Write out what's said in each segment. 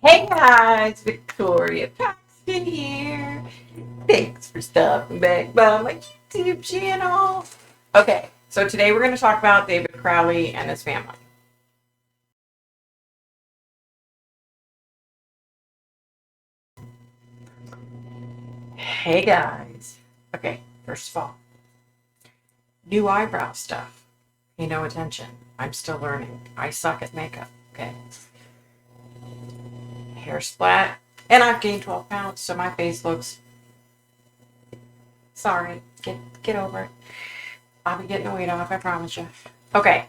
Hey guys, Victoria Paxton here. Thanks for stopping back by my YouTube channel. Okay, so today we're going to talk about David Crowley and his family. Hey guys. Okay, first of all, new eyebrow stuff. Pay no attention. I'm still learning. I suck at makeup, okay? Hair splat. And I've gained 12 pounds, so my face looks... Sorry. Get over it. I'll be getting the weight off, I promise you. Okay.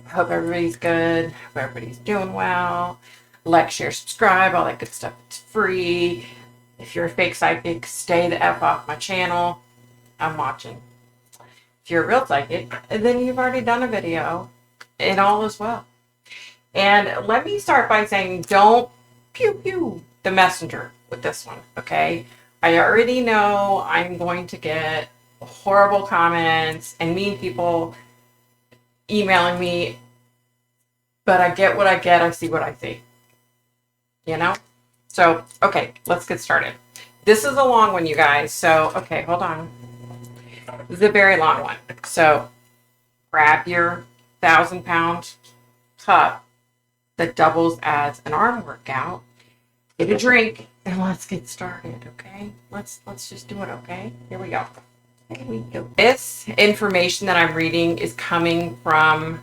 Hope everybody's good. Hope everybody's doing well. Like, share, subscribe, all that good stuff. It's free. If you're a fake psychic, stay the F off my channel. I'm watching. If you're a real psychic, then you've already done a video. And all is well. And let me start by saying, don't pew pew the messenger with this one, okay? I already know I'm going to get horrible comments and mean people emailing me, but I get what I get, I see what I see. You know? So, okay, let's get started. This is a long one, you guys. So, okay, hold on. This is a very long one. So, grab your 1,000-pound cup that doubles as an arm workout. Get a drink and let's get started, okay? Let's just do it, okay? Here we go. Here we go. This information that I'm reading is coming from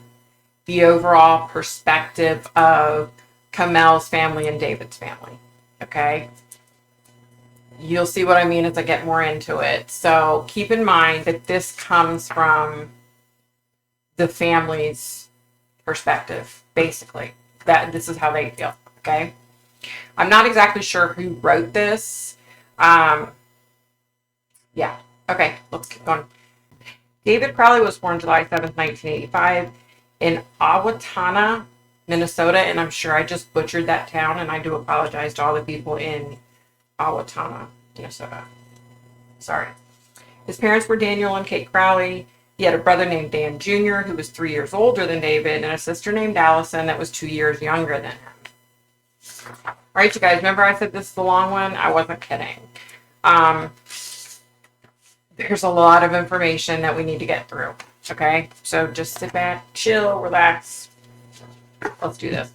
the overall perspective of Komel's family and David's family, okay? You'll see what I mean as I get more into it. So keep in mind that this comes from the family's perspective, basically. That this is how they feel, okay? I'm not exactly sure who wrote this. Yeah. Okay, let's keep going. David Crowley was born July 7th, 1985 in Owatonna, Minnesota, and I'm sure I just butchered that town, and I do apologize to all the people in Owatonna, Minnesota. Sorry. His parents were Daniel and Kate Crowley. He had a brother named Dan Jr., who was 3 years older than David, and a sister named Allison that was 2 years younger than him. All right, you guys, remember I said this is the long one? I wasn't kidding. There's a lot of information that we need to get through, okay? So just sit back, chill, relax. Let's do this.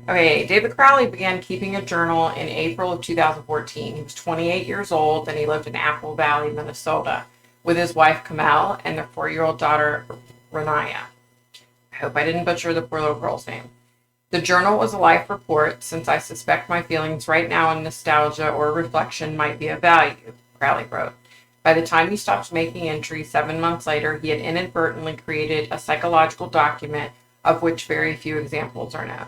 Okay, David Crowley began keeping a journal in April of 2014. He was 28 years old, and he lived in Apple Valley, Minnesota, with his wife, Komel, and their 4-year-old daughter, Raniya. I hope I didn't butcher the poor little girl's name. The journal was a life report, since I suspect my feelings right now in nostalgia or reflection might be of value, Crowley wrote. By the time he stopped making entries 7 months later, he had inadvertently created a psychological document of which very few examples are known.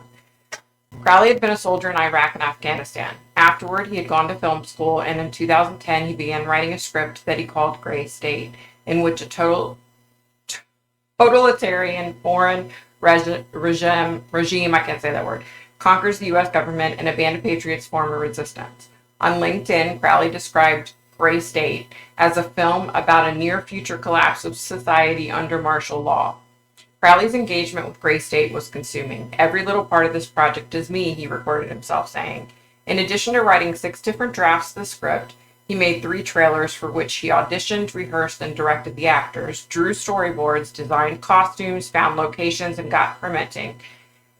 Crowley had been a soldier in Iraq and Afghanistan. Afterward, he had gone to film school, and in 2010, he began writing a script that he called Gray State, in which a totalitarian foreign regime, I can't say that word, conquers the U.S. government and a band of patriots form a resistance. On LinkedIn, Crowley described Gray State as a film about a near-future collapse of society under martial law. Crowley's engagement with Gray State was consuming. Every little part of this project is me, he recorded himself saying. In addition to writing 6 different drafts of the script, he made 3 trailers for which he auditioned, rehearsed, and directed the actors, drew storyboards, designed costumes, found locations, and got permitting.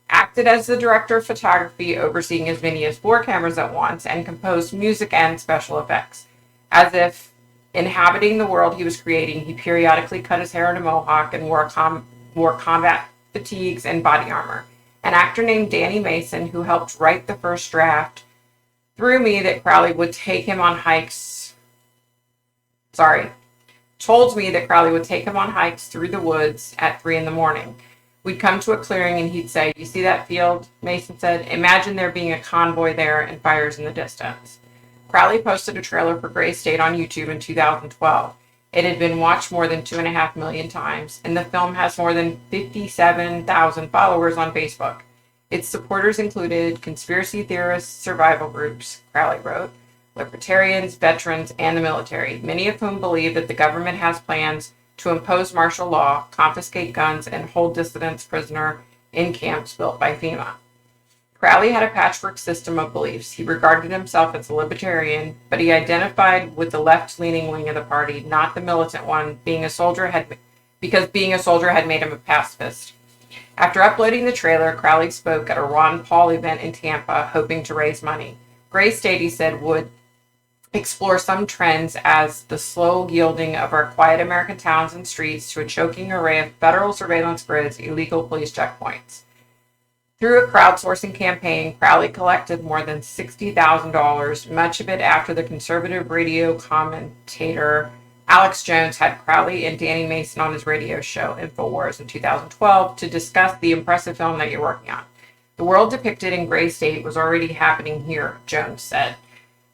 Acted as the director of photography, overseeing as many as 4 cameras at once, and composed music and special effects. As if inhabiting the world he was creating, he periodically cut his hair in a mohawk and wore combat fatigues and body armor. An actor named Danny Mason, who helped write the first draft, told me that Crowley would take him on hikes through the woods at 3 a.m. We'd come to a clearing and he'd say, "You see that field?" Mason said, "Imagine there being a convoy there and fires in the distance." Crowley posted a trailer for Gray State on YouTube in 2012. It had been watched more than 2.5 million times, and the film has more than 57,000 followers on Facebook. Its supporters included conspiracy theorists, survival groups, Crowley wrote, libertarians, veterans, and the military, many of whom believe that the government has plans to impose martial law, confiscate guns, and hold dissidents prisoner in camps built by FEMA. Crowley had a patchwork system of beliefs. He regarded himself as a libertarian, but he identified with the left-leaning wing of the party, not the militant one, because being a soldier had made him a pacifist. After uploading the trailer, Crowley spoke at a Ron Paul event in Tampa, hoping to raise money. Gray State, he said, would explore some trends as the slow yielding of our quiet American towns and streets to a choking array of federal surveillance grids, illegal police checkpoints. Through a crowdsourcing campaign, Crowley collected more than $60,000, much of it after the conservative radio commentator Alex Jones had Crowley and Danny Mason on his radio show, InfoWars, in 2012 to discuss the impressive film that you're working on. The world depicted in Gray State was already happening here, Jones said.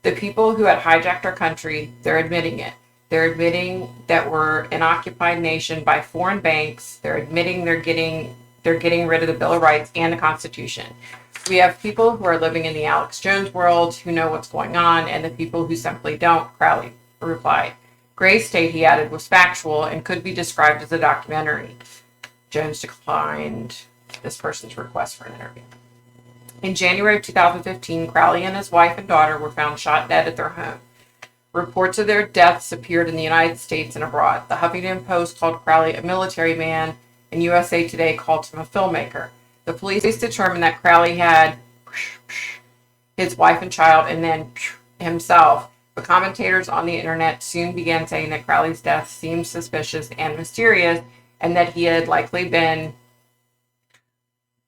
The people who had hijacked our country, they're admitting it. They're admitting that we're an occupied nation by foreign banks. They're admitting they're getting rid of the Bill of Rights and the Constitution. We have people who are living in the Alex Jones world who know what's going on, and the people who simply don't, Crowley replied. Gray State, he added, was factual and could be described as a documentary. Jones declined this person's request for an interview. In January of 2015, Crowley and his wife and daughter were found shot dead at their home. Reports of their deaths appeared in the United States and abroad. The Huffington Post called Crowley a military man, and USA Today called him a filmmaker. The police determined that Crowley had his wife and child and then himself. But commentators on the internet soon began saying that Crowley's death seemed suspicious and mysterious, and that he had likely been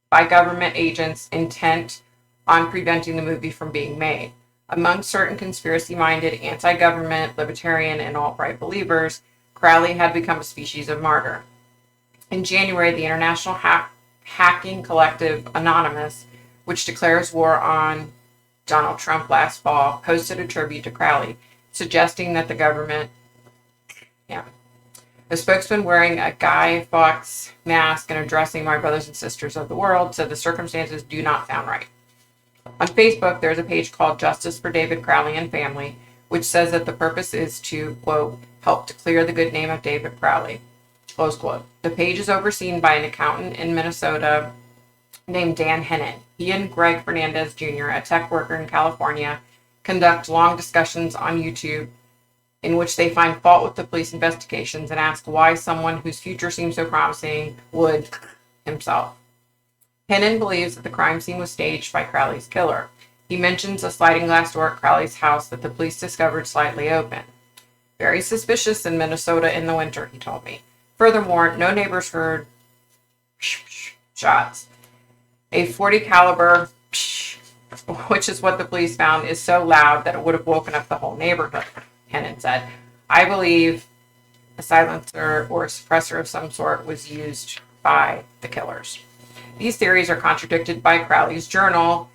by government agents intent on preventing the movie from being made. Among certain conspiracy-minded, anti-government, libertarian, and alt-right believers, Crowley had become a species of martyr. In January, the international hacking collective Anonymous, which declares war on Donald Trump last fall, posted a tribute to Crowley, suggesting that the government, a spokesman wearing a Guy Fawkes mask and addressing my brothers and sisters of the world, said the circumstances do not sound right. On Facebook, there's a page called Justice for David Crowley and Family, which says that the purpose is to, quote, help to clear the good name of David Crowley, close quote. The page is overseen by an accountant in Minnesota named Dan Hennon. He and Greg Fernandez Jr., a tech worker in California, conduct long discussions on YouTube in which they find fault with the police investigations and ask why someone whose future seems so promising would himself. Hennon believes that the crime scene was staged by Crowley's killer. He mentions a sliding glass door at Crowley's house that the police discovered slightly open. Very suspicious in Minnesota in the winter, he told me. Furthermore, no neighbors heard shots. A .40 caliber, which is what the police found, is so loud that it would have woken up the whole neighborhood, Hennon said. I believe a silencer or a suppressor of some sort was used by the killers. These theories are contradicted by Crowley's journal,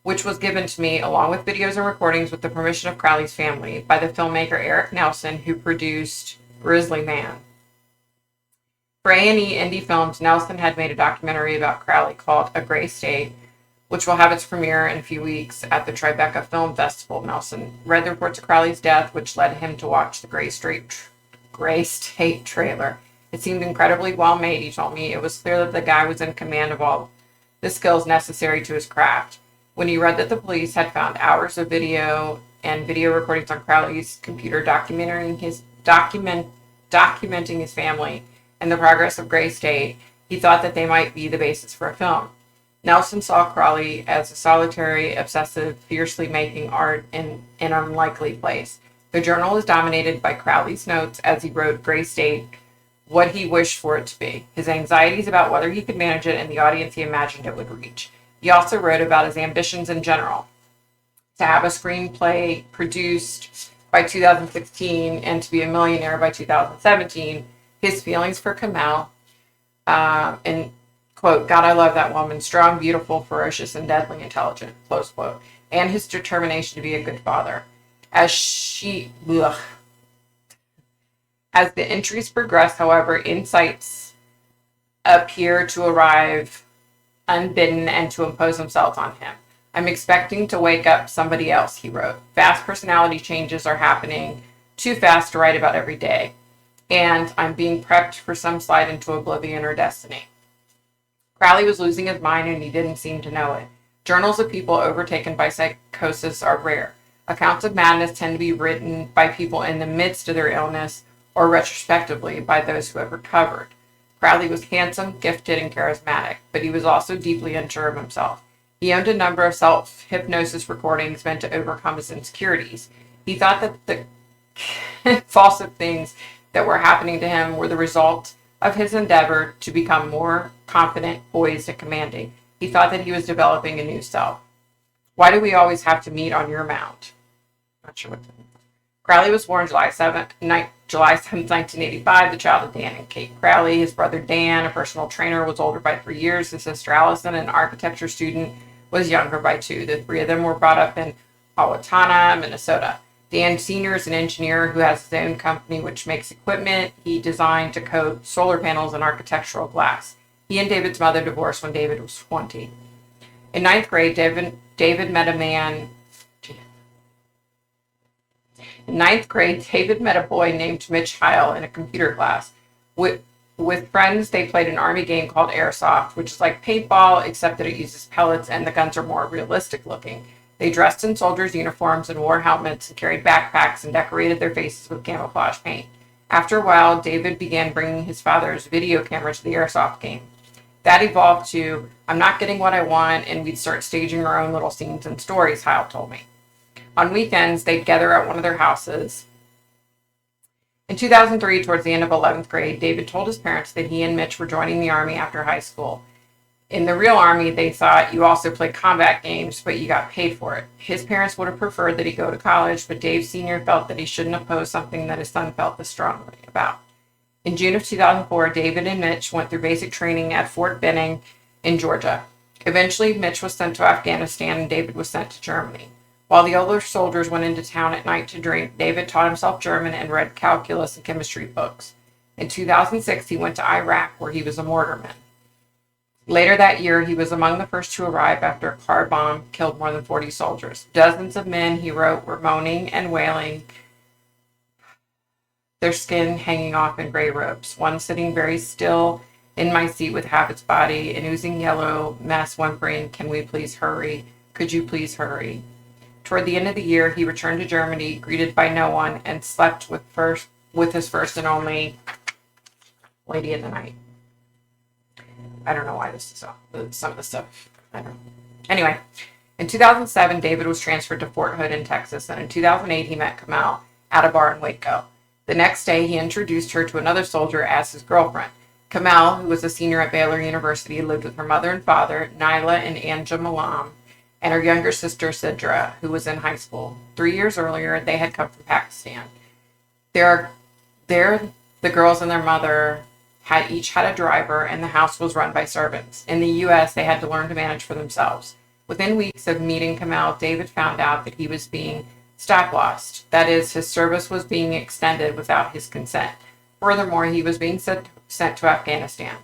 which was given to me along with videos and recordings with the permission of Crowley's family by the filmmaker Eric Nelson, who produced Grizzly Man. For A&E Indie Films, Nelson had made a documentary about Crowley called A Gray State, which will have its premiere in a few weeks at the Tribeca Film Festival. Nelson read the reports of Crowley's death, which led him to watch the Gray State trailer. It seemed incredibly well made, he told me. It was clear that the guy was in command of all the skills necessary to his craft. When he read that the police had found hours of video and video recordings on Crowley's computer documenting his family and the progress of Gray State, he thought that they might be the basis for a film. Nelson saw Crowley as a solitary, obsessive, fiercely making art in an unlikely place. The journal is dominated by Crowley's notes as he wrote Gray State, what he wished for it to be, his anxieties about whether he could manage it, and the audience he imagined it would reach. He also wrote about his ambitions in general, to have a screenplay produced by 2016 and to be a millionaire by 2017, his feelings for Komel, and, quote, God, I love that woman, strong, beautiful, ferocious, and deadly intelligent, close quote, and his determination to be a good father. As the entries progress, however, insights appear to arrive unbidden and to impose themselves on him. I'm expecting to wake up somebody else, he wrote. Fast personality changes are happening, too fast to write about every day. And I'm being prepped for some slide into oblivion or destiny. Crowley was losing his mind and he didn't seem to know it. Journals of people overtaken by psychosis are rare. Accounts of madness tend to be written by people in the midst of their illness or retrospectively by those who have recovered. Crowley was handsome, gifted, and charismatic, but he was also deeply unsure of himself. He owned a number of self-hypnosis recordings meant to overcome his insecurities. He thought that the false things that were happening to him were the result of his endeavor to become more confident, poised, and commanding. He thought that he was developing a new self. Why do we always have to meet on your mound? Not sure what that means. Crowley was born July 7th, 1985, the child of Dan and Kate Crowley. His brother Dan, a personal trainer, was older by 3 years. His sister Allison, an architecture student, was younger by 2. The three of them were brought up in Owatonna, Minnesota. Dan Sr. is an engineer who has his own company which makes equipment he designed to coat solar panels and architectural glass. He and David's mother divorced when David was 20. In ninth grade, David met a man. In ninth grade, David met a boy named Mitch Heil in a computer class. With friends, they played an army game called Airsoft, which is like paintball, except that it uses pellets and the guns are more realistic looking. They dressed in soldiers' uniforms and wore helmets and carried backpacks and decorated their faces with camouflage paint. After a while, David began bringing his father's video camera to the Airsoft game. That evolved to, I'm not getting what I want, and we'd start staging our own little scenes and stories, Heil told me. On weekends, they'd gather at one of their houses. In 2003, towards the end of 11th grade, David told his parents that he and Mitch were joining the Army after high school. In the real Army, they thought you also played combat games, but you got paid for it. His parents would have preferred that he go to college, but Dave Sr. felt that he shouldn't oppose something that his son felt this strongly about. In June of 2004, David and Mitch went through basic training at Fort Benning in Georgia. Eventually, Mitch was sent to Afghanistan and David was sent to Germany. While the older soldiers went into town at night to drink, David taught himself German and read calculus and chemistry books. In 2006, he went to Iraq, where he was a mortarman. Later that year, he was among the first to arrive after a car bomb killed more than 40 soldiers. Dozens of men, he wrote, were moaning and wailing, their skin hanging off in gray robes. One sitting very still in my seat with half its body, an oozing yellow mess, whimpering, can we please hurry? Could you please hurry? Toward the end of the year, he returned to Germany, greeted by no one, and slept with his first and only lady of the night. I don't know why this is some of the stuff. I don't know. Anyway, in 2007, David was transferred to Fort Hood in Texas, and in 2008, he met Komel at a bar in Waco. The next day, he introduced her to another soldier as his girlfriend. Komel, who was a senior at Baylor University, lived with her mother and father, Nyla and Anja Malam, and her younger sister, Sidra, who was in high school. 3 years earlier, they had come from Pakistan. There, the girls and their mother had each had a driver, and the house was run by servants. In the U.S., they had to learn to manage for themselves. Within weeks of meeting Komel, David found out that he was being stop-lossed. That is, his service was being extended without his consent. Furthermore, he was being sent to Afghanistan.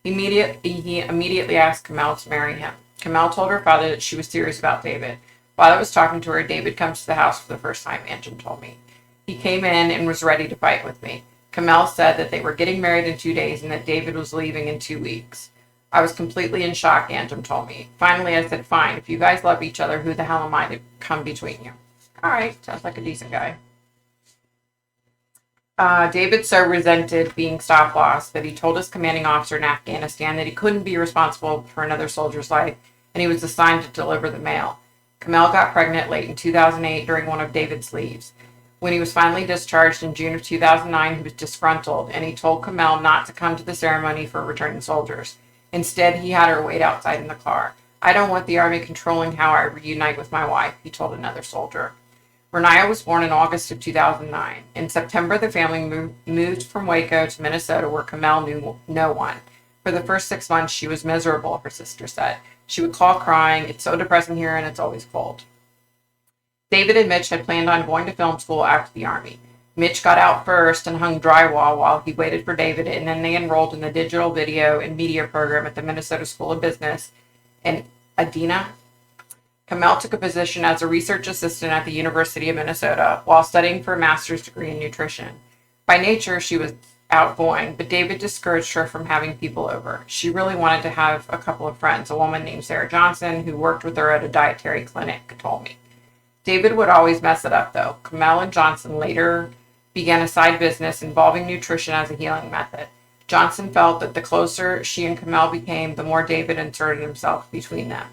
He immediately asked Komel to marry him. Komel told her father that she was serious about David. While I was talking to her, David comes to the house for the first time, Anjan told me. He came in and was ready to fight with me. Komel said that they were getting married in 2 days and that David was leaving in 2 weeks. I was completely in shock, Anjan told me. Finally, I said, fine, if you guys love each other, who the hell am I to come between you? All right, sounds like a decent guy. David so resented being stop-lost that he told his commanding officer in Afghanistan that he couldn't be responsible for another soldier's life, and he was assigned to deliver the mail. Komel got pregnant late in 2008 during one of David's leaves. When he was finally discharged in June of 2009, he was disgruntled, and he told Komel not to come to the ceremony for returning soldiers. Instead, he had her wait outside in the car. I don't want the Army controlling how I reunite with my wife, he told another soldier. Raniya was born in August of 2009. In September, the family moved from Waco to Minnesota, where Komel knew no one. For the first 6 months, she was miserable, her sister said. She would call crying, it's so depressing here and it's always cold. David and Mitch had planned on going to film school after the Army. Mitch got out first and hung drywall while he waited for David, and then they enrolled in the digital video and media program at the Minnesota School of Business in Adena. Komel took a position as a research assistant at the University of Minnesota while studying for a master's degree in nutrition. By nature, she was outgoing, but David discouraged her from having people over. She really wanted to have a couple of friends. A woman named Sarah Johnson, who worked with her at a dietary clinic, told me. David would always mess it up, though. Komel and Johnson later began a side business involving nutrition as a healing method. Johnson felt that the closer she and Komel became, the more David inserted himself between them.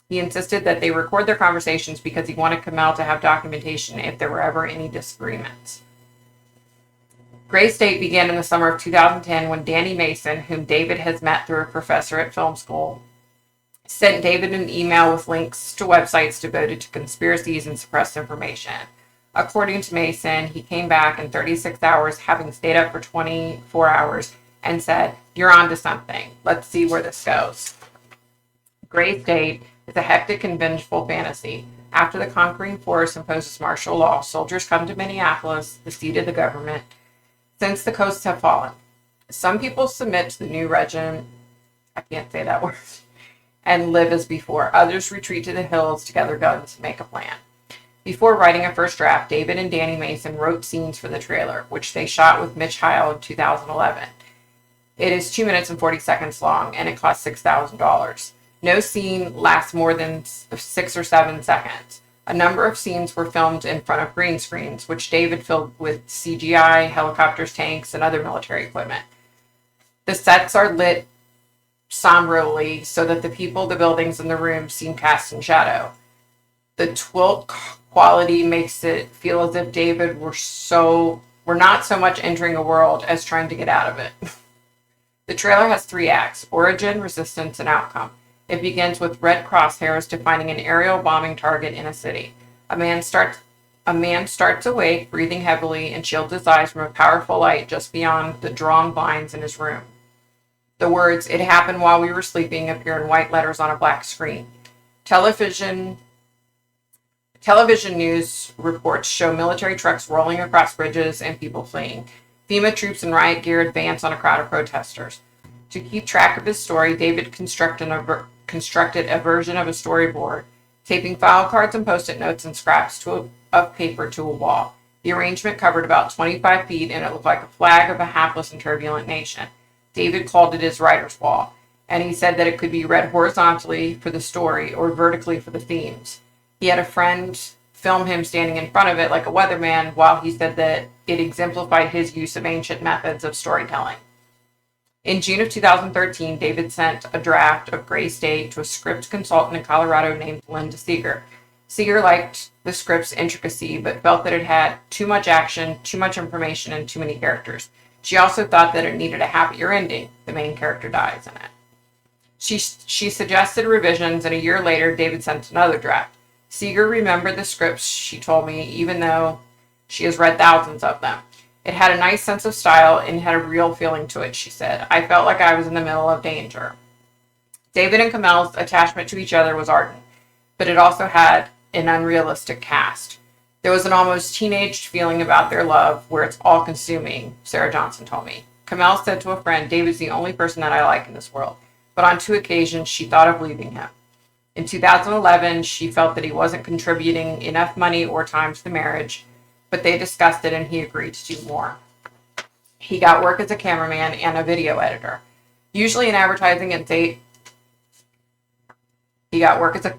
He insisted that they record their conversations because he wanted Komel to have documentation if there were ever any disagreements. Gray's date began in the summer of 2010 when Danny Mason, whom David has met through a professor at film school, sent David an email with links to websites devoted to conspiracies and suppressed information. According to Mason, he came back in 36 hours, having stayed up for 24 hours, and said, "You're on to something. Let's see where this goes." Gray's date is a hectic and vengeful fantasy. After the conquering force imposes martial law, soldiers come to Minneapolis, the seat of the government, since the coasts have fallen. Some people submit to the new regime, I can't say that word, and live as before. Others retreat to the hills to gather guns and make a plan. Before writing a first draft, David and Danny Mason wrote scenes for the trailer, which they shot with Mitch Heil in 2011. It is 2 minutes and 40 seconds long, and it cost $6,000. No scene lasts more than 6 or 7 seconds. A number of scenes were filmed in front of green screens, which David filled with CGI, helicopters, tanks, and other military equipment. The sets are lit somberly so that the people, the buildings, and the rooms seem cast in shadow. The twilt quality makes it feel as if David were not so much entering a world as trying to get out of it. The trailer has 3 acts: origin, resistance, and outcome. It begins with red crosshairs defining an aerial bombing target in a city. A man starts awake, breathing heavily, and shields his eyes from a powerful light just beyond the drawn blinds in his room. The words, "It happened while we were sleeping," appear in white letters on a black screen. Television news reports show military trucks rolling across bridges and people fleeing. FEMA troops in riot gear advance on a crowd of protesters. To keep track of his story, David constructed a version of a storyboard, taping file cards and post-it notes and scraps of paper to a wall. The arrangement covered about 25 feet, and it looked like a flag of a hapless and turbulent nation. David called it his writer's wall, and he said that it could be read horizontally for the story or vertically for the themes. He had a friend film him standing in front of it like a weatherman, while he said that it exemplified his use of ancient methods of storytelling. In June of 2013, David sent a draft of Gray's Date to a script consultant in Colorado named Linda Seeger. Seeger liked the script's intricacy, but felt that it had too much action, too much information, and too many characters. She also thought that it needed a happier ending. The main character dies in it. She suggested revisions, and a year later, David sent another draft. Seeger remembered the scripts, she told me, even though she has read thousands of them. It had a nice sense of style and had a real feeling to it, she said. I felt like I was in the middle of danger. David and Komel's attachment to each other was ardent, but it also had an unrealistic cast. There was an almost teenage feeling about their love where it's all-consuming, Sarah Johnson told me. Komel said to a friend, "David's the only person that I like in this world," but on 2 occasions she thought of leaving him. In 2011, she felt that he wasn't contributing enough money or time to the marriage, but they discussed it and he agreed to do more. He got work as a cameraman and a video editor. Usually in advertising and he got work as a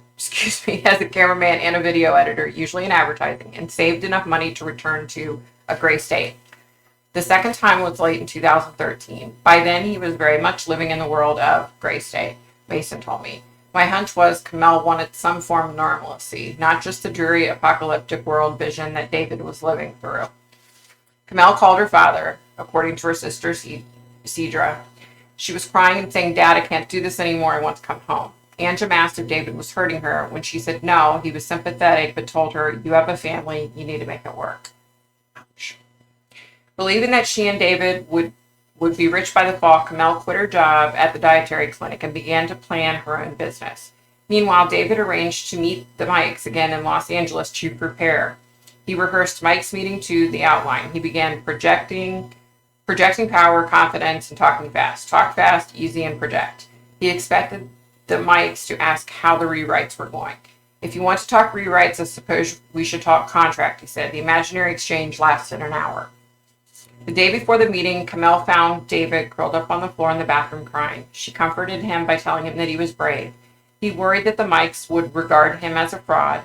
cameraman and a video editor, usually in advertising, and saved enough money to return to a gray state. The second time was late in 2013. By then, he was very much living in the world of gray state, Mason told me. My hunch was Komel wanted some form of normalcy, not just the dreary apocalyptic world vision that David was living through. Komel called her father, according to her sister, Cedra. She was crying and saying, "Dad, I can't do this anymore. I want to come home." Angela asked if David was hurting her. When she said no, he was sympathetic, but told her, "You have a family. You need to make it work." Ouch. Believing that she and David would be rich by the fall, Komel quit her job at the dietary clinic and began to plan her own business. Meanwhile, David arranged to meet the Mikes again in Los Angeles to prepare. He rehearsed Mike's meeting to the outline. He began projecting power, confidence, and talking fast. Talk fast, easy, and project. He expected the Mikes to ask how the rewrites were going. "If you want to talk rewrites, I suppose we should talk contract," he said. The imaginary exchange lasted an hour. The day before the meeting, Komel found David curled up on the floor in the bathroom crying. She comforted him by telling him that he was brave. He worried that the Mikes would regard him as a fraud,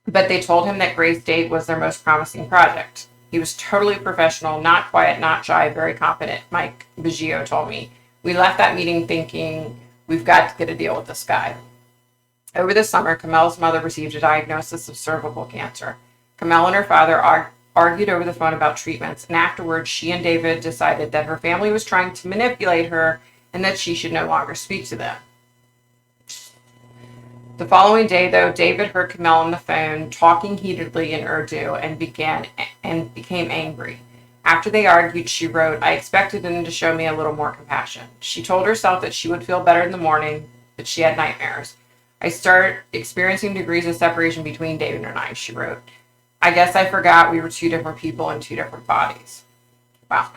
but they told him that Gray's date was their most promising project. He was totally professional, not quiet, not shy, very confident, Mike Biggio told me. We left that meeting thinking, we've got to get a deal with this guy. Over the summer, Komel's mother received a diagnosis of cervical cancer. Komel and her father argued over the phone about treatments, and afterwards she and David decided that her family was trying to manipulate her and that she should no longer speak to them. The following day, though, David heard Komel on the phone talking heatedly in Urdu and became angry. After they argued, she wrote, I expected them to show me a little more compassion. She told herself that she would feel better in the morning, but she had nightmares. I started experiencing degrees of separation between David and I, she wrote. I guess I forgot we were two different people in two different bodies. Wow.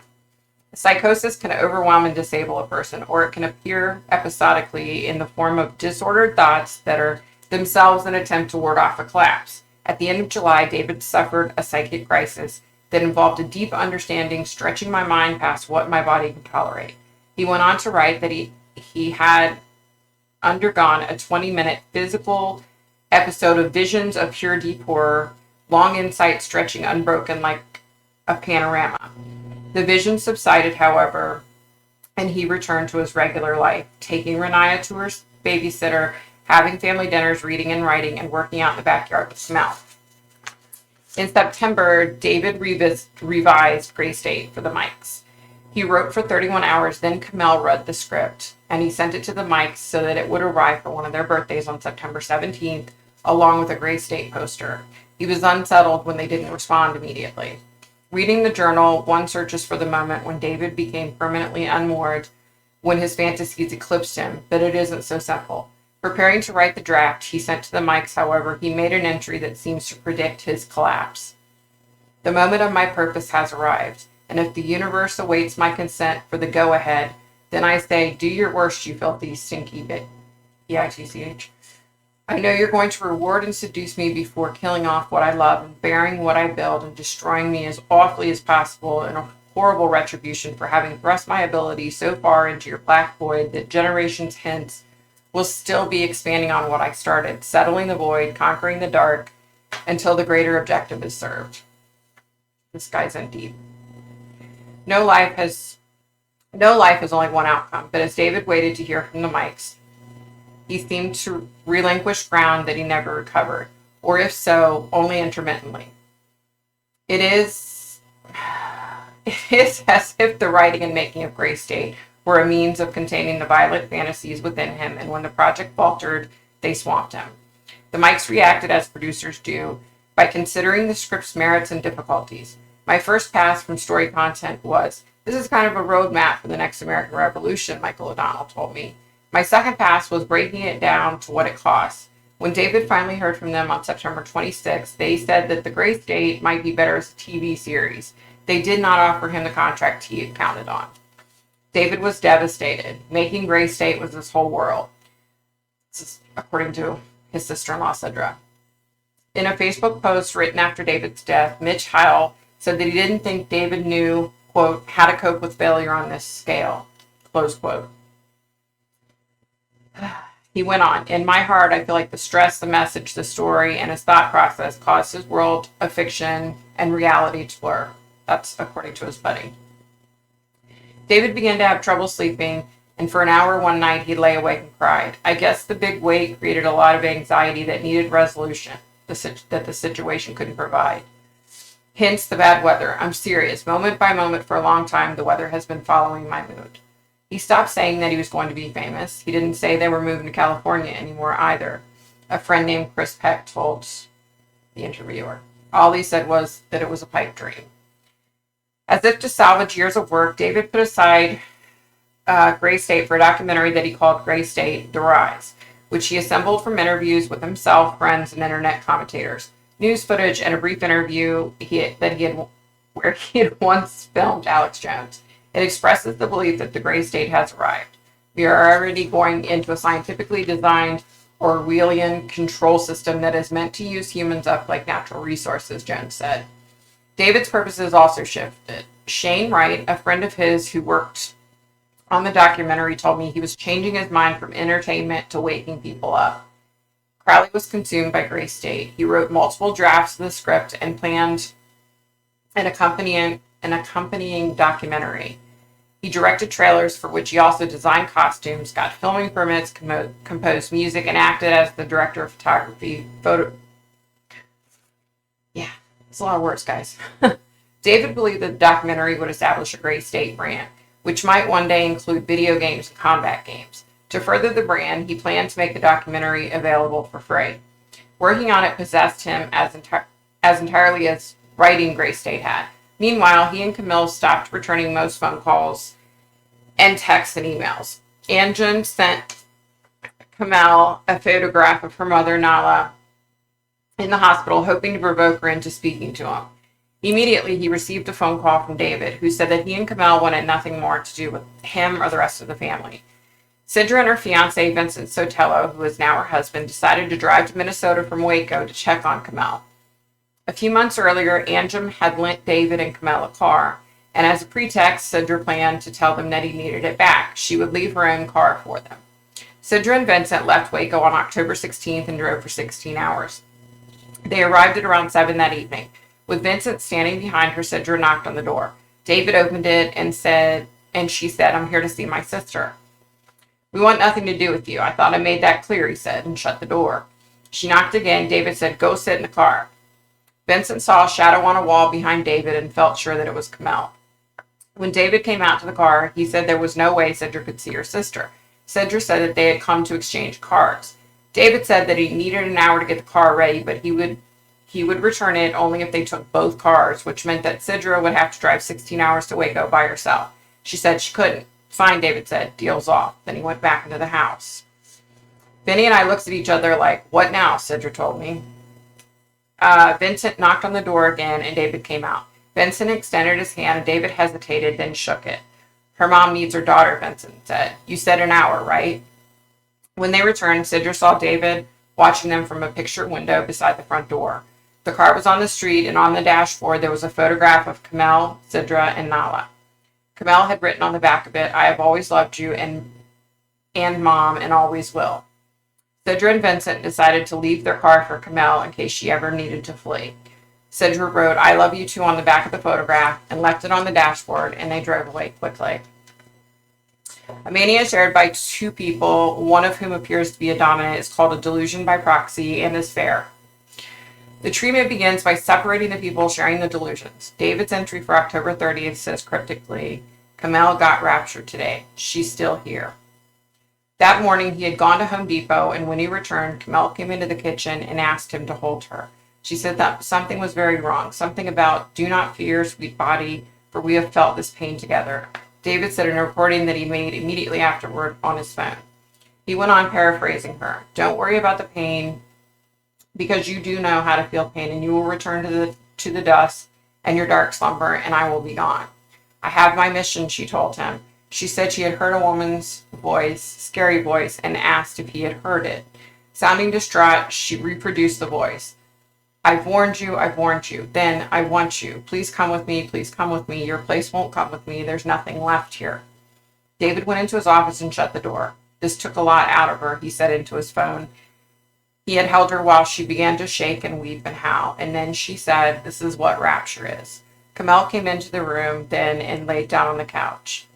Psychosis can overwhelm and disable a person, or it can appear episodically in the form of disordered thoughts that are themselves an attempt to ward off a collapse. At the end of July, David suffered a psychic crisis that involved a deep understanding stretching my mind past what my body could tolerate. He went on to write that he had undergone a 20-minute physical episode of visions of pure deep horror, long insight stretching unbroken like a panorama. The vision subsided, however, and he returned to his regular life, taking Raniya to her babysitter, having family dinners, reading and writing, and working out in the backyard with Mel. In September, David revised Gray's date for the Mikes. He wrote for 31 hours, then Komel read the script, and he sent it to the Mikes so that it would arrive for one of their birthdays on September 17th, along with a Gray's date poster. He was unsettled when they didn't respond immediately. Reading the journal, one searches for the moment when David became permanently unmoored, when his fantasies eclipsed him, but it isn't so simple. Preparing to write the draft he sent to the Mikes, however, he made an entry that seems to predict his collapse. The moment of my purpose has arrived, and if the universe awaits my consent for the go-ahead, then I say, do your worst, you filthy, stinky bitch. I know you're going to reward and seduce me before killing off what I love and burying what I build and destroying me as awfully as possible in a horrible retribution for having thrust my ability so far into your black void that generations hence will still be expanding on what I started, settling the void, conquering the dark, until the greater objective is served. This guy's in deep. No life has only one outcome, but as David waited to hear from the Mikes, he seemed to relinquish ground that he never recovered, or if so, only intermittently. It is as if the writing and making of Gray's date were a means of containing the violent fantasies within him, and when the project faltered, they swamped him. The Mikes reacted as producers do, by considering the script's merits and difficulties. My first pass from story content was, this is kind of a roadmap for the next American Revolution, Michael O'Donnell told me. My second pass was breaking it down to what it costs. When David finally heard from them on September 26th, they said that the Gray's date might be better as a TV series. They did not offer him the contract he had counted on. David was devastated. Making Gray's date was his whole world. This is according to his sister-in-law, Cedra. In a Facebook post written after David's death, Mitch Heil said that he didn't think David knew, quote, how to cope with failure on this scale, close quote. He went on, in my heart, I feel like the stress, the message, the story, and his thought process caused his world of fiction and reality to blur. That's according to his buddy. David began to have trouble sleeping, and for an hour one night he lay awake and cried. I guess the big weight created a lot of anxiety that needed resolution, that the situation couldn't provide. Hence the bad weather. I'm serious. Moment by moment for a long time, the weather has been following my mood. He stopped saying that he was going to be famous. He didn't say they were moving to California anymore either. A friend named Chris Peck told the interviewer. All he said was that it was a pipe dream. As if to salvage years of work, David put aside Gray's date for a documentary that he called Gray's date, The Rise, which he assembled from interviews with himself, friends, and internet commentators, news footage, and a brief interview where he had once filmed Alex Jones. It expresses the belief that the Gray's date has arrived. We are already going into a scientifically designed Orwellian control system that is meant to use humans up like natural resources, Jones said. David's purposes also shifted. Shane Wright, a friend of his who worked on the documentary, told me he was changing his mind from entertainment to waking people up. Crowley was consumed by Gray State. He wrote multiple drafts of the script and planned an accompanying documentary. He directed trailers for which he also designed costumes, got filming permits, composed music, and acted as the director of photography. Yeah, it's a lot of words, guys. David believed that the documentary would establish a Gray State brand, which might one day include video games and combat games. To further the brand, he planned to make the documentary available for free. Working on it possessed him as entirely as writing Gray State had. Meanwhile, he and Camille stopped returning most phone calls and texts and emails. Anjan sent Camille a photograph of her mother, Nala, in the hospital, hoping to provoke her into speaking to him. Immediately, he received a phone call from David, who said that he and Camille wanted nothing more to do with him or the rest of the family. Sidra and her fiancé, Vincent Sotelo, who is now her husband, decided to drive to Minnesota from Waco to check on Camille. A few months earlier, Anjan had lent David and Camille a car, and as a pretext, Sidra planned to tell them that he needed it back. She would leave her own car for them. Sidra and Vincent left Waco on October 16th and drove for 16 hours. They arrived at around 7 that evening. With Vincent standing behind her, Sidra knocked on the door. David opened it and she said, "I'm here to see my sister." "We want nothing to do with you. I thought I made that clear," he said, and shut the door. She knocked again. David said, "Go sit in the car." Vincent saw a shadow on a wall behind David and felt sure that it was Camille. When David came out to the car, he said there was no way Sidra could see her sister. Sidra said that they had come to exchange cards. David said that he needed an hour to get the car ready, but he would return it only if they took both cars, which meant that Sidra would have to drive 16 hours to Waco by herself. She said she couldn't. "Fine," David said. "Deal's off." Then he went back into the house. Benny and I looked at each other like, "What now?" Sidra told me. Vincent knocked on the door again, and David came out. Vincent extended his hand, and David hesitated, then shook it. "Her mom needs her daughter," Vincent said. "You said an hour, right?" When they returned, Sidra saw David watching them from a picture window beside the front door. The car was on the street, and on the dashboard there was a photograph of Camille, Sidra, and Nala. Camille had written on the back of it, "I have always loved you and Mom and always will." Sidra and Vincent decided to leave their car for Camille in case she ever needed to flee. Sidra wrote, "I love you too" on the back of the photograph and left it on the dashboard, and they drove away quickly. A mania shared by two people, one of whom appears to be a dominant, is called a delusion by proxy and is fair. The treatment begins by separating the people sharing the delusions. David's entry for October 30th says cryptically, "Camille got raptured today. She's still here." That morning, he had gone to Home Depot, and when he returned, Camille came into the kitchen and asked him to hold her. She said that something was very wrong, something about, "Do not fear, sweet body, for we have felt this pain together." David said in a recording that he made immediately afterward on his phone. He went on paraphrasing her, "Don't worry about the pain, because you do know how to feel pain, and you will return to the dust and your dark slumber, and I will be gone. I have my mission," she told him. She said she had heard a woman's voice, scary voice, and asked if he had heard it. Sounding distraught, she reproduced the voice. I've warned you. Then, I want you. Please come with me. Please come with me. Your place won't come with me. There's nothing left here." David went into his office and shut the door. This took a lot out of her, he said into his phone. He had held her while she began to shake and weep and howl, and then she said, "This is what rapture is." Camille came into the room then and laid down on the couch.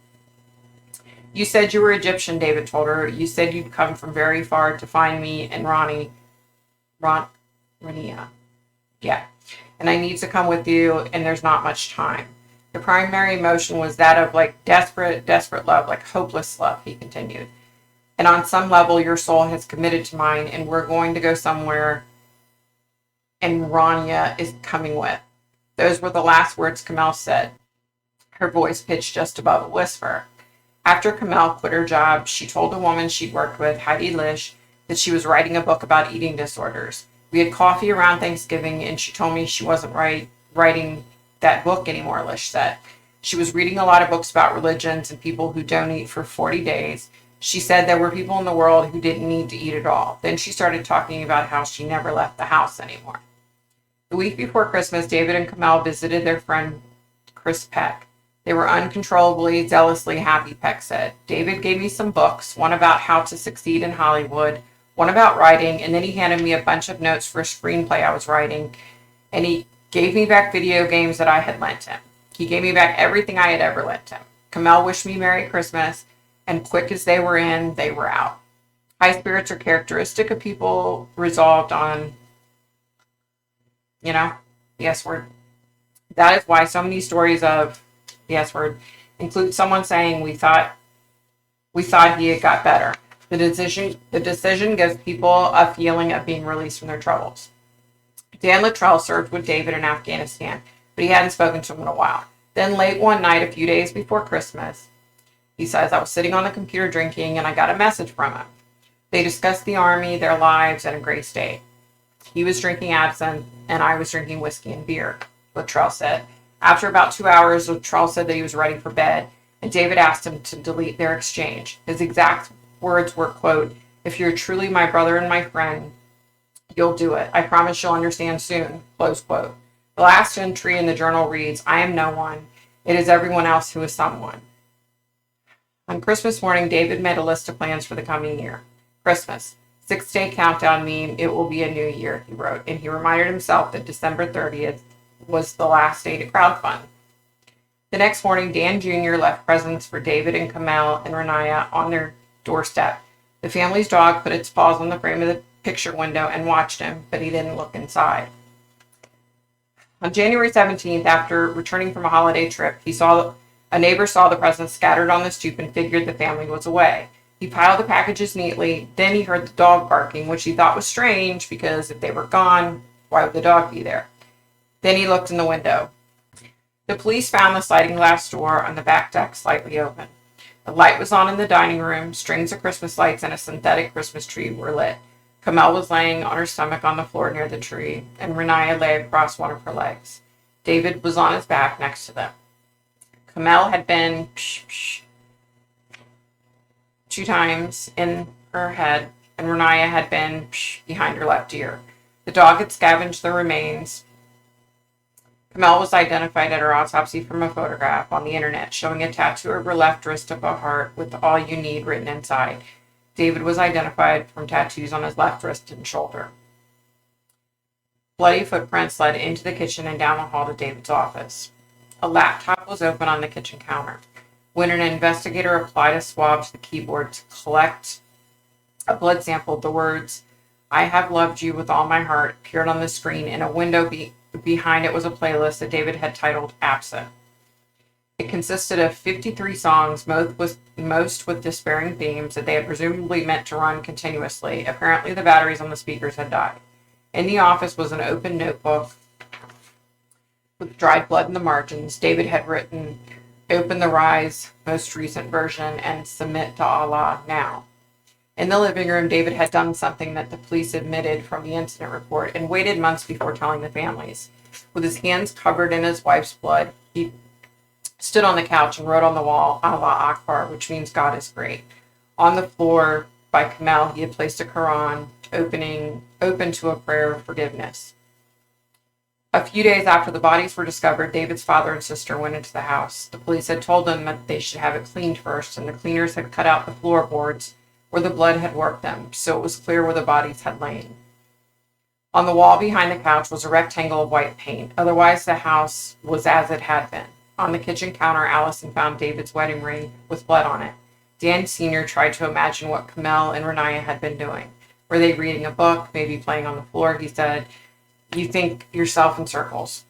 "You said you were Egyptian," David told her. "You said you'd come from very far to find me and Raniya. Yeah. And I need to come with you, and there's not much time." The primary emotion was that of desperate love, hopeless love, he continued. "And on some level, your soul has committed to mine, and we're going to go somewhere, and Raniya is coming with." Those were the last words Camille said, her voice pitched just above a whisper. After Camille quit her job, she told a woman she'd worked with, Heidi Lish, that she was writing a book about eating disorders. We had coffee around Thanksgiving, and she told me she wasn't writing that book anymore, Lish said. She was reading a lot of books about religions and people who don't eat for 40 days. She said there were people in the world who didn't need to eat at all. Then she started talking about how she never left the house anymore. The week before Christmas, David and Komel visited their friend Chris Peck. They were uncontrollably, zealously happy, Peck said. David gave me some books, one about how to succeed in Hollywood, one about writing, and then he handed me a bunch of notes for a screenplay I was writing, and he gave me back video games that I had lent him. He gave me back everything I had ever lent him. Komel wished me Merry Christmas, and quick as they were in, they were out. High spirits are characteristic of people resolved on, the S word. That is why so many stories of the S word include someone saying, we thought he had got better. The decision gives people a feeling of being released from their troubles. Dan Luttrell served with David in Afghanistan, but he hadn't spoken to him in a while. Then late one night, a few days before Christmas, he says, I was sitting on the computer drinking and I got a message from him. They discussed the Army, their lives, and a great state. He was drinking absinthe and I was drinking whiskey and beer, Luttrell said. After about 2 hours, Luttrell said that he was ready for bed, and David asked him to delete their exchange. His exact words were, quote, if you're truly my brother and my friend, you'll do it. I promise you'll understand soon, close quote. The last entry in the journal reads, I am no one. It is everyone else who is someone. On Christmas morning, David made a list of plans for the coming year. Christmas. 6-day countdown mean it will be a new year, he wrote, and he reminded himself that December 30th was the last day to crowdfund. The next morning, Dan Jr. left presents for David and Komel and Raniya on their doorstep. The family's dog put its paws on the frame of the picture window and watched him, but he didn't look inside. On January 17th, after returning from a holiday trip, a neighbor saw the presents scattered on the stoop and figured the family was away. He piled the packages neatly. Then he heard the dog barking, which he thought was strange because if they were gone, why would the dog be there? Then he looked in the window. The police found the sliding glass door on the back deck slightly open. The light was on in the dining room. Strings of Christmas lights and a synthetic Christmas tree were lit. Komel was laying on her stomach on the floor near the tree, and Raniya lay across one of her legs. David was on his back next to them. Komel had been 2 times in her head, and Raniya had been behind her left ear. The dog had scavenged the remains. Komel was identified at her autopsy from a photograph on the internet showing a tattoo of her left wrist of a heart with all you need written inside. David was identified from tattoos on his left wrist and shoulder. Bloody footprints led into the kitchen and down the hall to David's office. A laptop was open on the kitchen counter. When an investigator applied a swab to the keyboard to collect a blood sample, the words, I have loved you with all my heart, appeared on the screen. In a window behind it was a playlist that David had titled Absent. It consisted of 53 songs, most with despairing themes that they had presumably meant to run continuously. Apparently, the batteries on the speakers had died. In the office was an open notebook with dried blood in the margins. David had written, Open the Rise, most recent version, and Submit to Allah now. In the living room, David had done something that the police admitted from the incident report and waited months before telling the families. With his hands covered in his wife's blood, he stood on the couch and wrote on the wall, Allah Akbar, which means God is great. On the floor by Komel, he had placed a Quran open to a prayer of forgiveness. A few days after the bodies were discovered, David's father and sister went into the house. The police had told them that they should have it cleaned first, and the cleaners had cut out the floorboards where the blood had worked them, so it was clear where the bodies had lain. On the wall behind the couch was a rectangle of white paint. Otherwise, the house was as it had been. On the kitchen counter, Allison found David's wedding ring with blood on it. Dan Sr. tried to imagine what Komel and Raniya had been doing. Were they reading a book, maybe playing on the floor? He said, You think yourself in circles.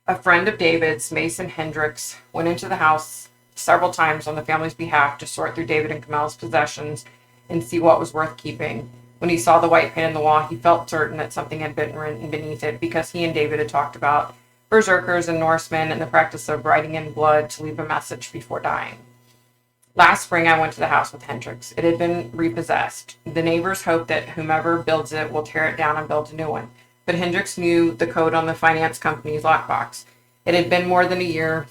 A friend of David's, Mason Hendricks, went into the house several times on the family's behalf to sort through David and Kamel's possessions and see what was worth keeping. When he saw the white paint on the wall, he felt certain that something had been written beneath it because he and David had talked about berserkers and Norsemen and the practice of writing in blood to leave a message before dying. Last spring, I went to the house with Hendricks. It had been repossessed. The neighbors hope that whomever builds it will tear it down and build a new one. But Hendricks knew the code on the finance company's lockbox. It had been more than a year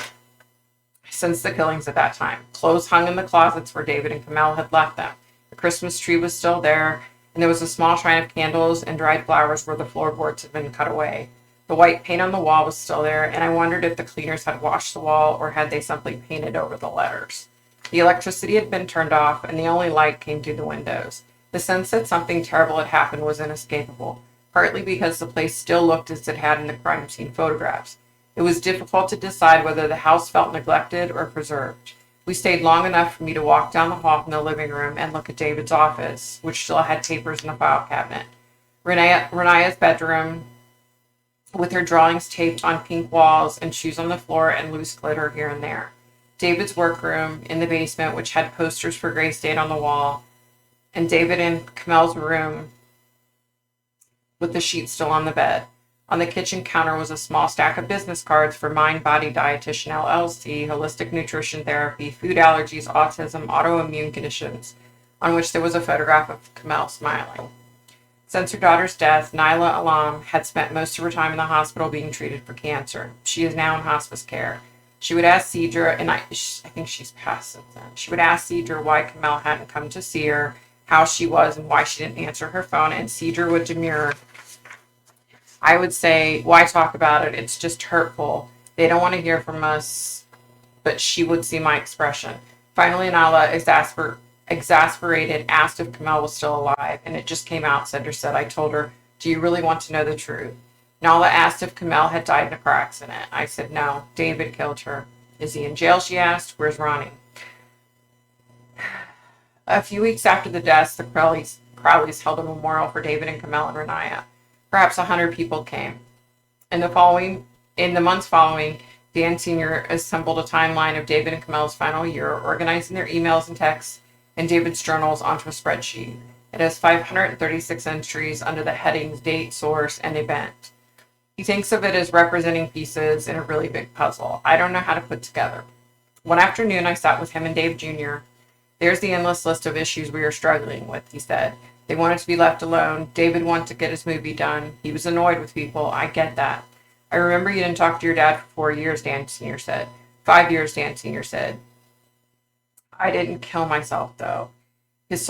since the killings at that time. Clothes hung in the closets where David and Komel had left them. The Christmas tree was still there, and there was a small shrine of candles and dried flowers where the floorboards had been cut away. The white paint on the wall was still there, and I wondered if the cleaners had washed the wall or had they simply painted over the letters. The electricity had been turned off, and the only light came through the windows. The sense that something terrible had happened was inescapable, partly because the place still looked as it had in the crime scene photographs. It was difficult to decide whether the house felt neglected or preserved. We stayed long enough for me to walk down the hall from the living room and look at David's office, which still had papers in the file cabinet. Raniya's bedroom, with her drawings taped on pink walls and shoes on the floor and loose glitter here and there. David's workroom in the basement, which had posters for Gray State on the wall, and David and Komel's room with the sheets still on the bed. On the kitchen counter was a small stack of business cards for Mind Body Dietitian LLC, Holistic Nutrition Therapy, Food Allergies, Autism, Autoimmune Conditions, on which there was a photograph of Komel smiling. Since her daughter's death, Naila Alam had spent most of her time in the hospital being treated for cancer. She is now in hospice care. She would ask Cedra, and I think she's passed since then. She would ask Cedra why Komel hadn't come to see her, how she was, and why she didn't answer her phone, and Cedra would demur. I would say, why talk about it? It's just hurtful. They don't want to hear from us, but she would see my expression. Finally, Nala, exasperated, asked if Komel was still alive, and it just came out, Cedra said. I told her, do you really want to know the truth? Nala asked if Komel had died in a car accident. I said, no, David killed her. Is he in jail, she asked. Where's Ronnie? A few weeks after the deaths, the Crowleys held a memorial for David and Komel and Raniya. Perhaps 100 people came. In the months following, Dan Sr. assembled a timeline of David and Komel's final year, organizing their emails and texts and David's journals onto a spreadsheet. It has 536 entries under the headings date, source, and event. He thinks of it as representing pieces in a really big puzzle. I don't know how to put together. One afternoon, I sat with him and Dave Jr. There's the endless list of issues we are struggling with, he said. They wanted to be left alone. David wanted to get his movie done. He was annoyed with people. I get that. I remember you didn't talk to your dad for 4 years, Dan Sr. said. 5 years, Dan Sr. said. I didn't kill myself, though. His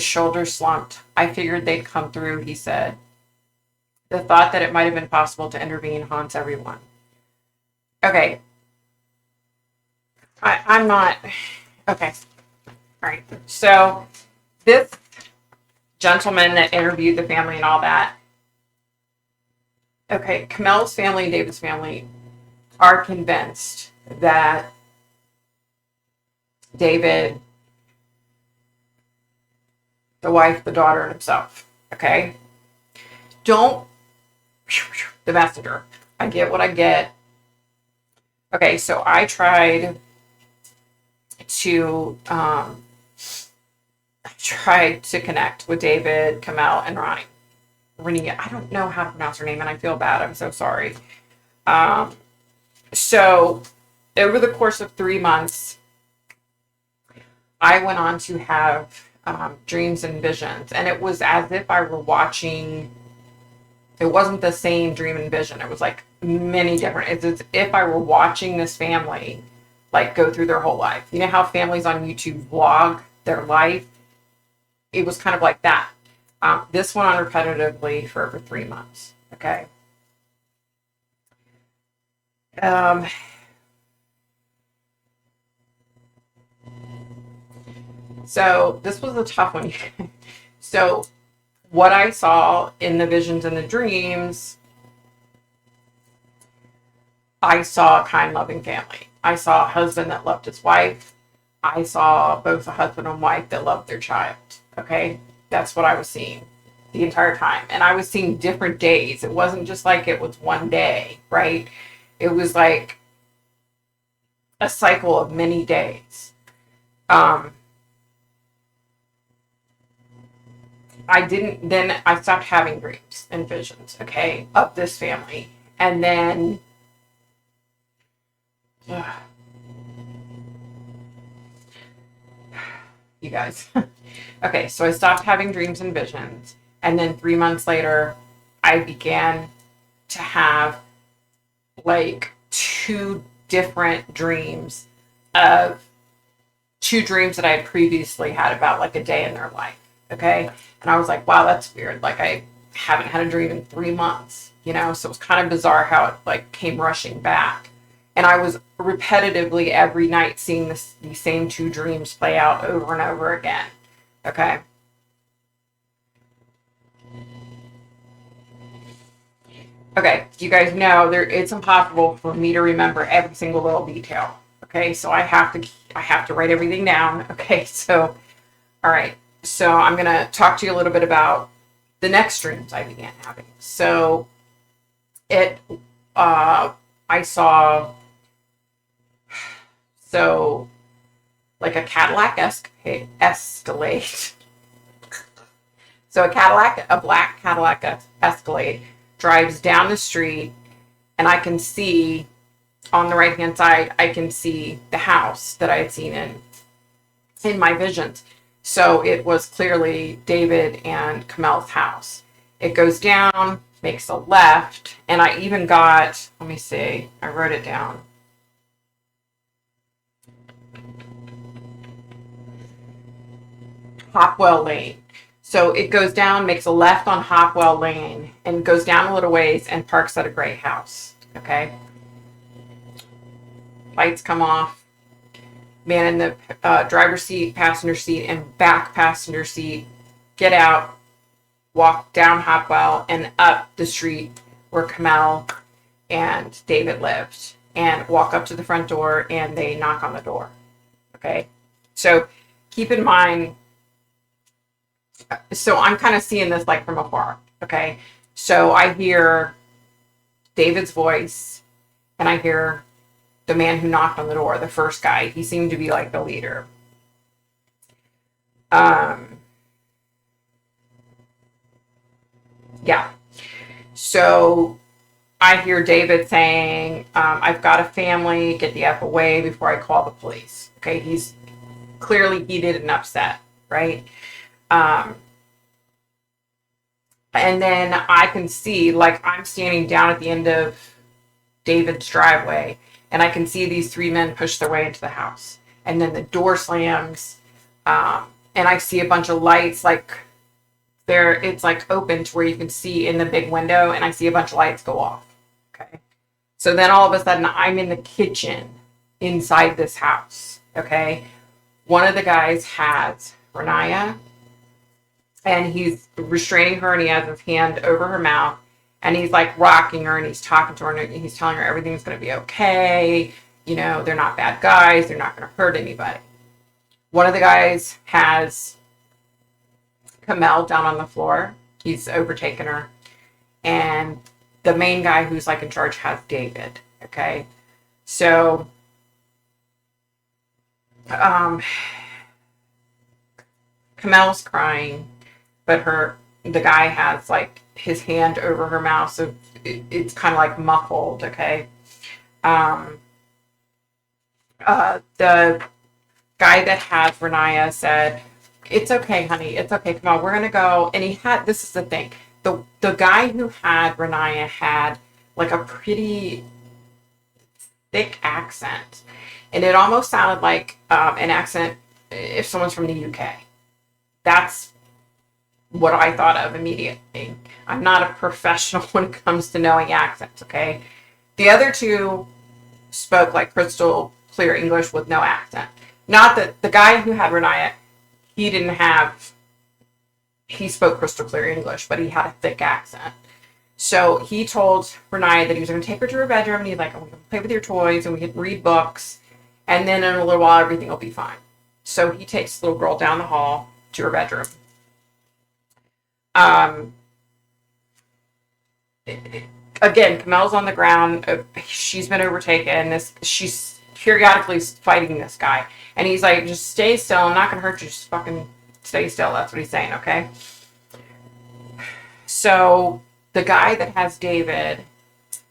shoulders slumped. I figured they'd come through, he said. The thought that it might have been possible to intervene haunts everyone. Okay. I'm not... Okay. All right. So, this gentleman that interviewed the family and all that. Okay, Komel's family and David's family are convinced that David, the wife, the daughter, and himself. Okay? Don't the messenger. I get what I get. Okay, so I tried to connect with David, Komel, and Raniya. I don't know how to pronounce her name, and I feel bad. I'm so sorry. So over the course of 3 months, I went on to have dreams and visions, and it was as if I were watching. It wasn't the same dream and vision. It was like many different. It's as if I were watching this family like go through their whole life. You know how families on YouTube vlog their life? It was kind of like that. This went on repetitively for over 3 months. Okay. So this was a tough one. So what I saw in the visions and the dreams, I saw a kind, loving family. I saw a husband that loved his wife. I saw both a husband and wife that loved their child. Okay? That's what I was seeing the entire time. And I was seeing different days. It wasn't just like it was one day, right? It was like a cycle of many days. I stopped having dreams and visions, okay, of this family. And then, you guys. Okay, so I stopped having dreams and visions. And then 3 months later, I began to have like two different dreams that I had previously had about like a day in their life. Okay. And I was like, wow, that's weird. Like haven't had a dream in 3 months, you know? So it was kind of bizarre how it like came rushing back. And I was repetitively every night seeing these same two dreams play out over and over again. Okay. Okay, you guys know it's impossible for me to remember every single little detail. Okay, so I have to write everything down. Okay, so all right. So I'm gonna talk to you a little bit about the next dreams I began having. So it I saw so like a Cadillac Escalade. So a black Cadillac Escalade drives down the street, and I can see on the right hand side, I can see the house that I had seen in my visions. So it was clearly David and Komel's house. It goes down, makes a left, and I even got, let me see, I wrote it down. Hopwell Lane. So it goes down, makes a left on Hopwell Lane, and goes down a little ways and parks at a gray house. Okay. Lights come off. Man in the driver's seat, passenger seat, and back passenger seat get out, walk down Hopwell and up the street where Komel and David lived, and walk up to the front door, and they knock on the door. Okay. So keep in mind, so I'm kind of seeing this like from afar. Okay. So I hear David's voice, and I hear the man who knocked on the door, the first guy. He seemed to be like the leader. Yeah. So I hear David saying, I've got a family, get the F away before I call the police. Okay. He's clearly heated and upset, right? And then I can see, like, I'm standing down at the end of David's driveway, and I can see these three men push their way into the house. And then the door slams, and I see a bunch of lights, like, it's like open to where you can see in the big window, and I see a bunch of lights go off. Okay. So then all of a sudden, I'm in the kitchen inside this house. Okay. One of the guys has Raniya, and he's restraining her, and he has his hand over her mouth, and he's like rocking her, and he's talking to her, and he's telling her everything's going to be okay. You know, they're not bad guys. They're not going to hurt anybody. One of the guys has Komel down on the floor. He's overtaken her. And the main guy who's like in charge has David. Okay. So, Komel's crying, but the guy has like his hand over her mouth, so it's kind of like muffled. Okay. The guy that has Raniya said, "It's okay, honey. It's okay. Come on, we're gonna go." And this is the thing. The guy who had Raniya had like a pretty thick accent, and it almost sounded like an accent if someone's from the UK. That's what I thought of immediately. I'm not a professional when it comes to knowing accents, okay? The other two spoke like crystal clear English with no accent. Not that the guy who had Raniya, he spoke crystal clear English, but he had a thick accent. So he told Raniya that he was going to take her to her bedroom, and he's like, "We can play with your toys, and we can read books, and then in a little while, everything will be fine." So he takes the little girl down the hall to her bedroom. Again, Komel's on the ground. She's been overtaken. She's periodically fighting this guy, and he's like, "Just stay still. I'm not gonna hurt you. Just fucking stay still." That's what he's saying. Okay. So the guy that has David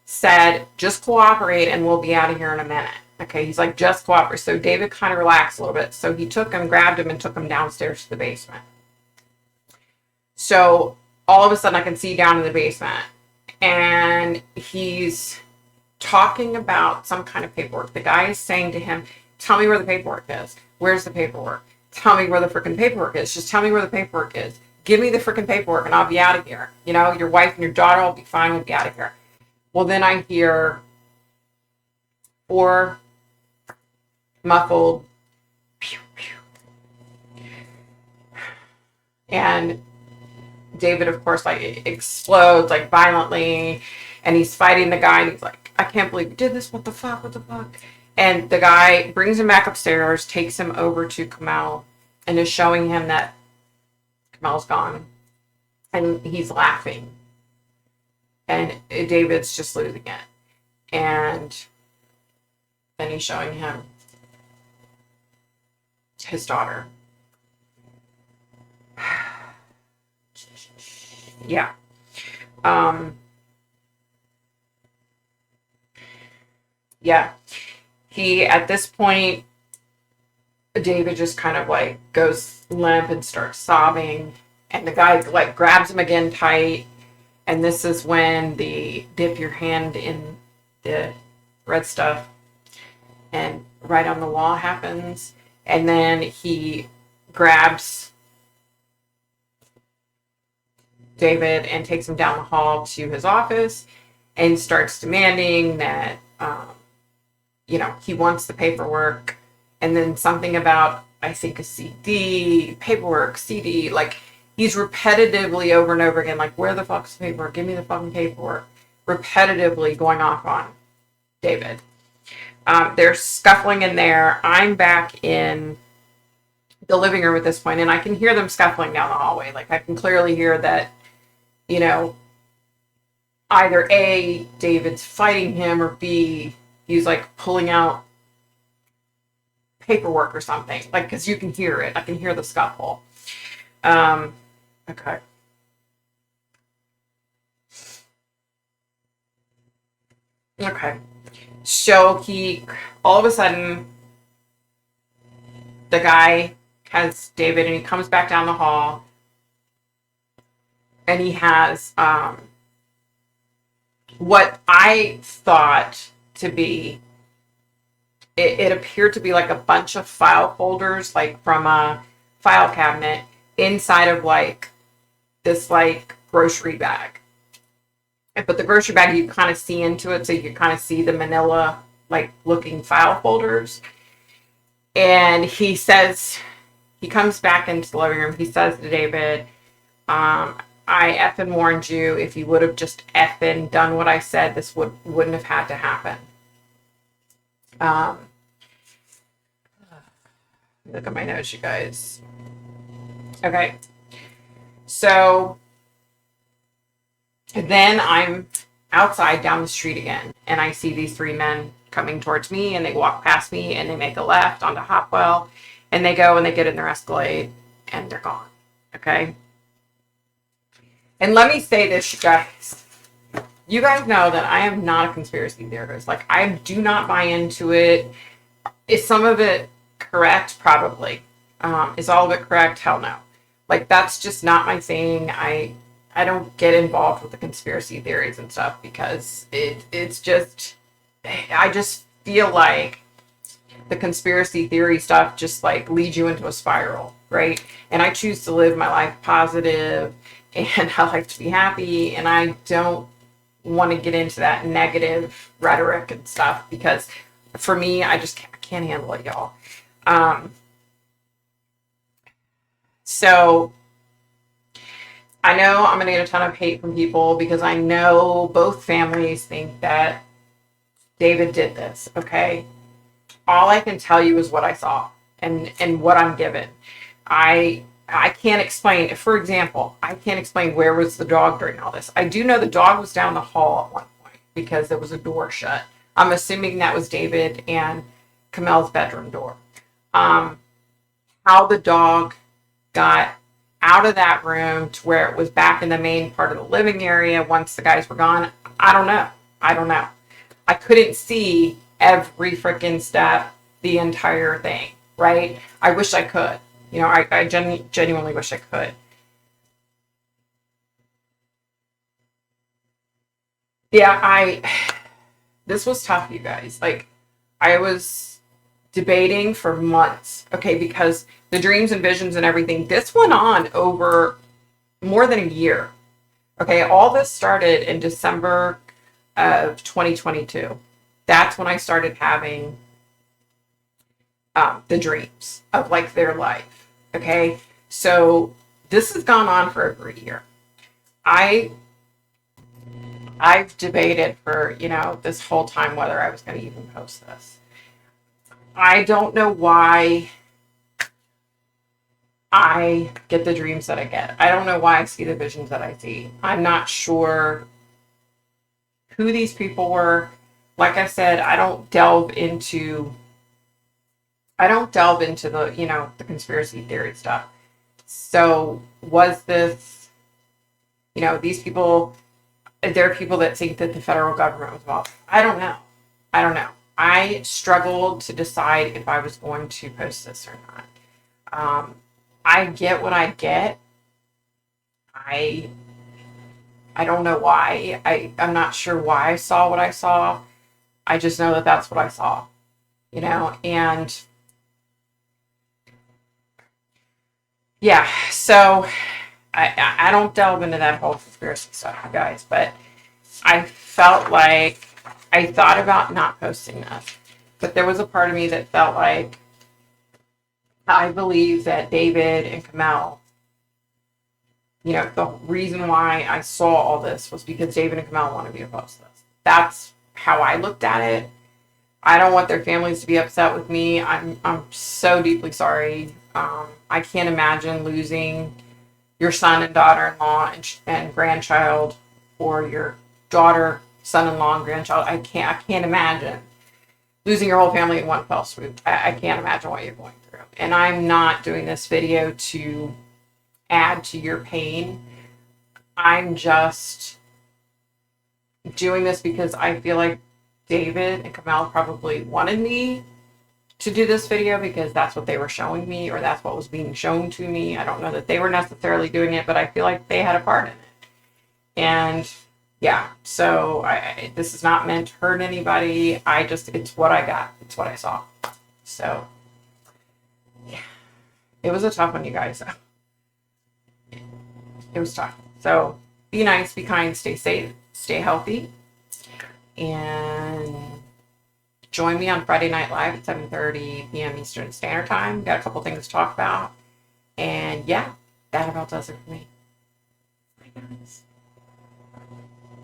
said, "Just cooperate, and we'll be out of here in a minute." Okay. He's like, "Just cooperate." So David kind of relaxed a little bit. So he grabbed him, and took him downstairs to the basement. So all of a sudden I can see down in the basement, and he's talking about some kind of paperwork. The guy is saying to him, "Tell me where the paperwork is. Where's the paperwork? Tell me where the freaking paperwork is. Just tell me where the paperwork is." give me the freaking paperwork and I'll be out of here. You know, your wife and your daughter will be fine. We'll be out of here. Well, then I hear 4 muffled pew, pew. And David, of course, like explodes like violently, and he's fighting the guy, and he's like, I can't believe you did this. What the fuck? What the fuck? And the guy brings him back upstairs, takes him over to Komel, and is showing him that Komel's gone. And he's laughing. And David's just losing it. And then he's showing him his daughter. Yeah. Yeah. He, at this point, David just kind of like goes limp and starts sobbing. And the guy like grabs him again tight. And this is when the dip your hand in the red stuff and right on the wall happens. And then he grabs David and takes him down the hall to his office and starts demanding that, you know, he wants the paperwork. And then something about, I think, a CD, paperwork, CD, like he's repetitively over and over again, like, where the fuck's the paperwork? Give me the fucking paperwork. Repetitively going off on David. They're scuffling in there. I'm back in the living room at this point, and I can hear them scuffling down the hallway. Like, I can clearly hear that, you know, either A, David's fighting him, or B, he's like pulling out paperwork or something. Like, because you can hear it. I can hear the scuffle. Okay. Okay. So he, all of a sudden, the guy has David, and he comes back down the hall, and he has what I thought to be, it appeared to be like a bunch of file folders, like from a file cabinet, inside of like this like grocery bag. But the grocery bag, you kind of see into it, so you can kind of see the manila like looking file folders. And he says, he comes back into the living room, he says to David, I effing warned you. If you would have just effing done what I said, this wouldn't have had to happen. Look at my notes, you guys. Okay. So then I'm outside down the street again, and I see these 3 men coming towards me, and they walk past me, and they make a left onto Hopwell, and they go and they get in their Escalade, and they're gone. Okay. And let me say this, you guys. You guys know that I am not a conspiracy theorist. Like, I do not buy into it. Is some of it correct? Probably. Is all of it correct? Hell no. Like, that's just not my thing. I don't get involved with the conspiracy theories and stuff because it's just, I just feel like the conspiracy theory stuff just like leads you into a spiral, right? And I choose to live my life positive, and I like to be happy, and I don't want to get into that negative rhetoric and stuff because for me, I can't handle it, y'all. So I know I'm going to get a ton of hate from people because I know both families think that David did this, okay? All I can tell you is what I saw and what I'm given. I can't explain, for example, I can't explain where was the dog during all this. I do know the dog was down the hall at one point because there was a door shut. I'm assuming that was David and Komel's bedroom door. How the dog got out of that room to where it was back in the main part of the living area once the guys were gone, I don't know. I couldn't see every freaking step, the entire thing, right? I wish I could. You know, I genuinely wish I could. Yeah, this was tough, you guys. Like, I was debating for months, okay, because the dreams and visions and everything, this went on over more than a year. Okay, all this started in December of 2022. That's when I started having the dreams of like their life. Okay, so this has gone on for over a year. I I've debated for this whole time whether I was going to even post this. I don't know why I get the dreams that I get. I don't know why I see the visions that I see. I'm not sure who these people were. Like I said, I don't delve into the conspiracy theory stuff. So was this, these people, there are people that think that the federal government was involved. I don't know. I don't know. I struggled to decide if I was going to post this or not. I get what I get. I I don't know why. I'm not sure why I saw what I saw. I just know that that's what I saw. And yeah, so I don't delve into that whole conspiracy stuff, you guys, but I felt like I thought about not posting this, but there was a part of me that felt like I believe that David and Kamel, the reason why I saw all this was because David and Kamel wanted me to post this. That's how I looked at it. I don't want their families to be upset with me. I'm so deeply sorry. I can't imagine losing your son and daughter-in-law and grandchild, or your daughter, son-in-law, and grandchild. I can't imagine losing your whole family in one fell swoop. I can't imagine what you're going through. And I'm not doing this video to add to your pain. I'm just doing this because I feel like David and Kamel probably wanted me to do this video because that's what they were showing me, or that's what was being shown to me. I don't know that they were necessarily doing it, but I feel like they had a part in it. And yeah, so this is not meant to hurt anybody. It's what I got. It's what I saw. So yeah, it was a tough one, you guys. It was tough. So be nice, be kind, stay safe, stay healthy, and join me on Friday Night Live at 7:30 p.m. Eastern Standard Time. Got a couple things to talk about. And yeah, that about does it for me. Bye, guys.